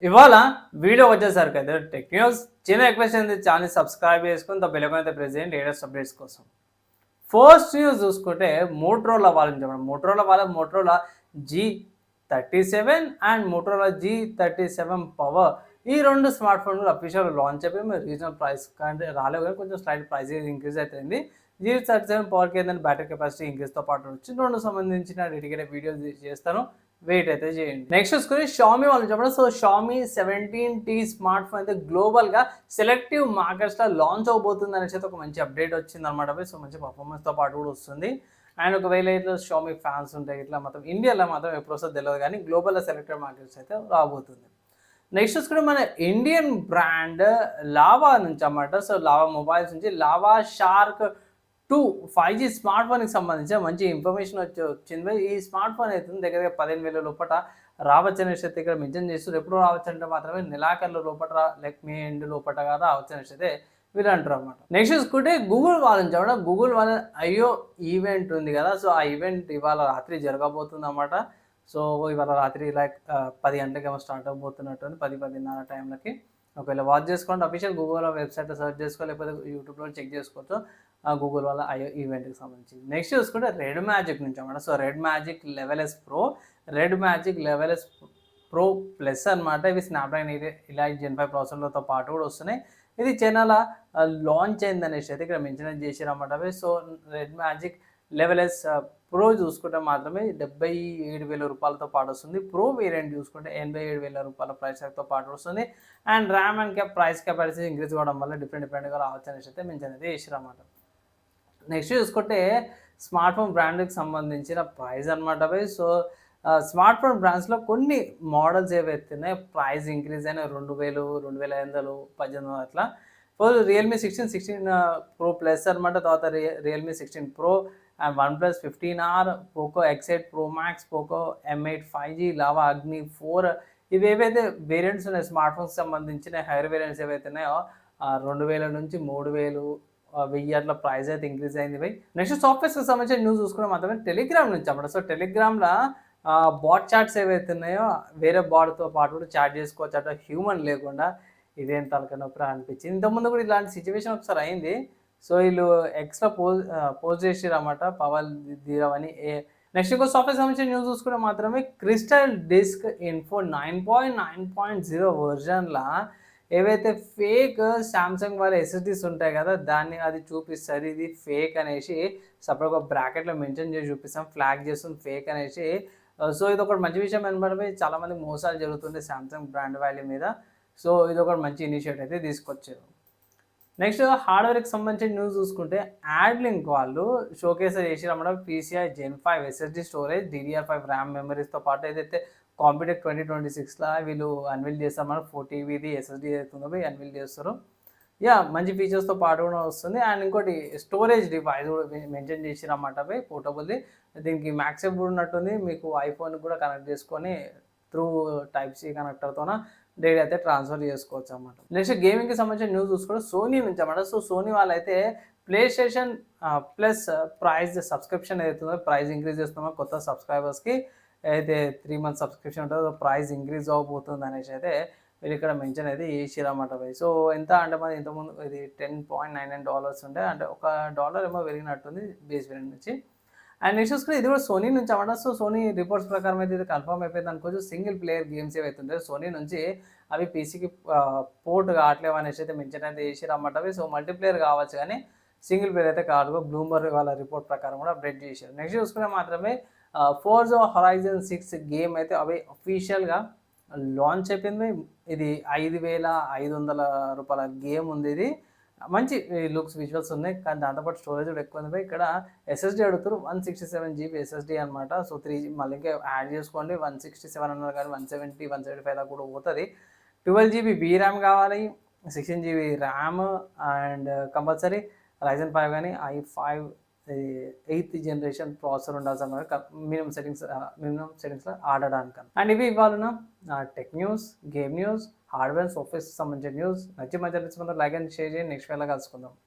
ఇవాళ వీడియో వచ్చేసరికి అయితే టెక్ న్యూస్ చిన్న రిక్వెస్ట్ ఏంది ఛానల్ సబ్స్క్రైబ్ చేసుకుని బెల్ ఐకాన్ అయితే ప్రెస్ చేయండి లేటెస్ట్ అప్డేట్స్ కోసం. ఫస్ట్ న్యూస్ చూసుకుంటే మోటరోలా వాళ్ళ నుంచి చెప్పండి. Motorola G37 and Motorola G37 power ఈ రెండు స్మార్ట్ ఫోన్లు అఫీషియల్ లాంచ్ అయిపోయి రీజనల్ ప్రైస్ కంటే రాలేవు కానీ కొంచెం స్లైట్ ప్రైస్ ఇంక్రీజ్ అవుతుంది. G37 పవర్కి ఏంటంటే బ్యాటరీ కెపాసిటీ ఇంక్రీజ్తో పాటు వచ్చి రెండు సంబంధించిన డెడికేటెడ్ వీడియోస్ చేస్తాను. వెయిట్ అయితే చేయండి. నెక్స్ట్ చూసుకుని షామీ వాళ్ళు చెప్పడం. So Xiaomi 17T smart phone అయితే గ్లోబల్గా సెలెక్టివ్ మార్కెట్స్లో లాంచ్ అవబోతుంది అనేసి ఒక మంచి అప్డేట్ వచ్చింది అనమాట. సో మంచి పర్ఫార్మెన్స్తో పాటు కూడా వస్తుంది. అండ్ ఒకవేళ ఇట్లా షామీ ఫ్యాన్స్ ఉంటాయి ఇట్లా మొత్తం ఇండియాలో మాత్రం ఎప్పుడు వస్తుందో తెలియదు కానీ గ్లోబల్లో సెలెక్టెడ్ మార్కెట్స్ అయితే రాబోతుంది. నెక్స్ట్ చూసుకుంటే మన ఇండియన్ బ్రాండ్ లావా నుంచి అన్నమాట. సో లావా మొబైల్స్ నుంచి లావా షార్క్ 2 5G స్మార్ట్ ఫోన్కి సంబంధించి మంచి ఇన్ఫర్మేషన్ వచ్చింది. ఈ స్మార్ట్ ఫోన్ అయితే దగ్గర 15,000 లోపల రావచ్చు అనేసి అయితే ఇక్కడ మెన్షన్ చేస్తారు. ఎప్పుడు రావచ్చు అంటే మాత్రమే నెలాఖరులో లోపల లైక్ మే ఎండ్ లోపల రావచ్చు అనేసి అయితే వీళ్ళు అంటారు అనమాట. నెక్స్ట్ చూసుకుంటే గూగుల్ వాళ్ళ నుంచి కూడా గూగుల్ వాళ్ళ ఐఓ ఈవెంట్ ఉంది కదా. సో ఆ ఈవెంట్ ఇవాళ రాత్రి జరగబోతుంది అన్నమాట. సో ఇవాళ రాత్రి లైక్ 10 గంటలకేమో స్టార్ట్ అవబోతున్నట్టు 10-10:30 టైంలకి. ఒకవేళ వాచ్ చేసుకోండి అఫీషియల్ గూగుల్ వెబ్సైట్లో సెర్చ్ చేసుకోవాలి లేకపోతే యూట్యూబ్లో చెక్ చేసుకోవచ్చు గూగుల్ వాళ్ళ ఐఓ ఈవెంట్కి సంబంధించి. నెక్స్ట్ చూసుకుంటే రెడ్ మ్యాజిక్ నుంచి అన్నమాట. So red magic level S pro plus అనమాట. ఇవి స్నాప్డ్రాగన్ ఎలైట్ Gen 5 ప్రాసెసర్లతో పాటు కూడా వస్తున్నాయి. ఇది చైనాలో లాంచ్ అయిందనేసి అయితే ఇక్కడ మెన్షన్ చేసారు అన్నమాట. So red magic level S pro చూసుకుంటే మాత్రమే 77,000 రూపాయలతో పాటు వస్తుంది. ప్రో వేరియంట్ చూసుకుంటే 87,000 రూపాయల ప్రైస్ తో పాటు వస్తుంది. And RAM and price capacity increase అవ్వడం వల్ల డిఫరెంట్గా రావచ్చు అనేసి అయితే మెన్షన్ అయితే చేసారు అన్నమాట. నెక్స్ట్ చూసుకుంటే స్మార్ట్ ఫోన్ బ్రాండ్కి సంబంధించిన ప్రైస్ అనమాట. సో స్మార్ట్ ఫోన్ బ్రాండ్స్లో కొన్ని మోడల్స్ ఏవైతున్నాయో ప్రైస్ ఇంక్రీజ్ అయినా 2,000, 2,500, 1,800 అట్లా. రియల్మీ 16 ప్రో ప్లస్ అనమాట. తర్వాత Realme 16 pro and OnePlus 15R, Poco X8 Pro Max, Poco M8 5G, lava అగ్ని 4 ఇవి ఏవైతే వేరియంట్స్ ఉన్నాయి స్మార్ట్ ఫోన్కి సంబంధించిన హైర్ వేరియంట్స్ ఏవైతే ఉన్నాయో 2,000 నుంచి 3,000, 1,000 అట్లా ప్రైస్ అయితే ఇంక్రీజ్ అయింది బై. నెక్స్ట్ సాఫ్ట్వేర్స్కి సంబంధించిన న్యూస్ చూసుకున్న మాత్రమే టెలిగ్రామ్ నుంచి అన్నమాట. సో టెలిగ్రామ్లో బాట్ చాట్స్ ఏవైతే ఉన్నాయో వేరే బాట్తో పాటు కూడా చాట్ చేసుకోవచ్చు అట్లా హ్యూమన్ లేకుండా. ఇదేం తలకనొప్పి అనిపించింది. ఇంతకుముందు కూడా ఇలాంటి సిచ్యువేషన్ ఒకసారి అయింది. సో వీళ్ళు ఎక్స్ట్రా పోస్ట్ చేసారు అన్నమాట పవల్ ధీరవ్ అని. నెక్స్ట్ ఇంకో సాఫ్ట్వేర్ సంబంధించిన న్యూస్ చూసుకుంటే మాత్రమే క్రిస్టల్ డిస్క్ ఇన్ఫో 9.9.0 వర్జన్లా ఏవైతే ఫేక్ సామ్సంగ్ వాళ్ళ ఎస్ఎస్డీస్ ఉంటాయి కదా దాన్ని అది చూపిస్తారు ఇది ఫేక్ అనేసి సపరేట్గా బ్రాకెట్లో మెన్షన్ చేసి చూపిస్తాం ఫ్లాగ్ చేస్తుంది ఫేక్ అనేసి. సో ఇది ఒకటి మంచి విషయం అనమాట. చాలామంది మోసాలు జరుగుతుండే సామ్సంగ్ బ్రాండ్ వాల్యూ మీద. సో ఇది ఒకటి మంచి ఇనిషియేటివ్ అయితే తీసుకొచ్చారు. నెక్స్ట్ హార్డ్వేర్కి సంబంధించిన న్యూస్ చూసుకుంటే యాడ్లింక్ వాళ్ళు షోకేస్ చేసిరన్నమాట. PCI Gen 5 SSD storage, DDR5 RAM మెమరీస్తో పాటు ఏదైతే కాంపిటెక్ 2026లో వీళ్ళు అన్వీల్ చేస్తామన్నమాట. 4TB ఎస్ఎస్డీ అవుతుందో అన్వీల్ చేస్తారు. మంచి ఫీచర్స్తో పాటు కూడా వస్తుంది. అండ్ ఇంకోటి స్టోరేజ్ డివైస్ కూడా మెన్షన్ చేసిరన్నమాట పోర్టబుల్ది. దీనికి మ్యాక్సిమం కూడా ఉన్నట్టుంది. మీకు ఐఫోన్ కూడా కనెక్ట్ చేసుకొని త్రూ Type-C కనెక్టర్తోన డేటా అయితే ట్రాన్స్ఫర్ చేసుకోవచ్చు అన్నమాట. నెక్స్ట్ గేమింగ్కి సంబంధించిన న్యూస్ చూసుకుంటే సోనీ నుంచి అన్నమాట. సో సోనీ వాళ్ళైతే PlayStation ప్లస్ ప్రైస్ సబ్స్క్రిప్షన్ ఏదైతుందో ప్రైస్ ఇంక్రీజ్ చేస్తున్నామో కొత్త సబ్స్క్రైబర్స్కి అయితే 3 months సబ్స్క్రిప్షన్ ఉంటుందో ప్రైస్ ఇంక్రీజ్ అవ్వబోతుంది అనేసి అయితే వీళ్ళు ఇక్కడ మెన్షన్ అయితే చేసిరన్నమాట. సో ఎంత అంటే మరి ఇంతకుముందు ఇది $10.99 ఉండే అంటే $1 ఏమో పెరిగినట్టుంది బేస్ వేరియంట్ నుంచి. అండ్ నెక్స్ట్ చూసుకుంటే ఇది కూడా సోనీ నుంచి అన్నమాట. సో సోనీ రిపోర్ట్స్ ప్రకారం అయితే ఇది కన్ఫర్మ్ అయిపోయింది అనుకోవచ్చు. సింగిల్ ప్లేయర్ గేమ్స్ ఏవైతే ఉంటాయో సోనీ నుంచి అవి పీసీకి పోర్ట్ కావట్లేవు అనేసి అయితే మెన్షన్ అయితే చేసిరన్నమాట. సో మల్టీప్లేయర్ కావచ్చు కానీ సింగిల్ ప్లేయర్ అయితే కాదు. బ్లూంబర్గ్ వాళ్ళ రిపోర్ట్ ప్రకారం కూడా అప్డేట్ చేశారు. నెక్స్ట్ చూసుకుంటే మాత్రమే ఫోర్జా హొరైజన్ 6 గేమ్ అయితే అవి అఫీషియల్గా లాంచ్ అయిపోయింది. ఇది 5,500 రూపాయల గేమ్ ఉంది. ఇది మంచి లుక్స్ విజువల్స్ ఉన్నాయి కానీ దాంతోపాటు స్టోరేజ్ కూడా ఎక్కువ ఉంది. ఇక్కడ ఎస్ఎస్డీ అడుగుతారు 167GB ఎస్ఎస్డీ అనమాట. సో 3G మళ్ళీ ఇంకా యాడ్ చేసుకోండి 167 అన్నారు కానీ 170, 175 దాకా కూడా పోతుంది. 12GB VRAM కావాలి, 16GB RAM and compulsory Ryzen 5 కానీ i5 8th జనరేషన్ ప్రాసెసర్ ఉండాల్సిన మినిమం సెట్టింగ్స్లో ఆడడానికి. అండ్ ఇవి ఇవ్వాలన్నా tech news, game news, hardware softwares సంబంధించిన న్యూస్ నచ్చి మంచి లైక్ అండ్ షేర్ చేయండి. నెక్స్ట్ వేళ కలుసుకుందాం.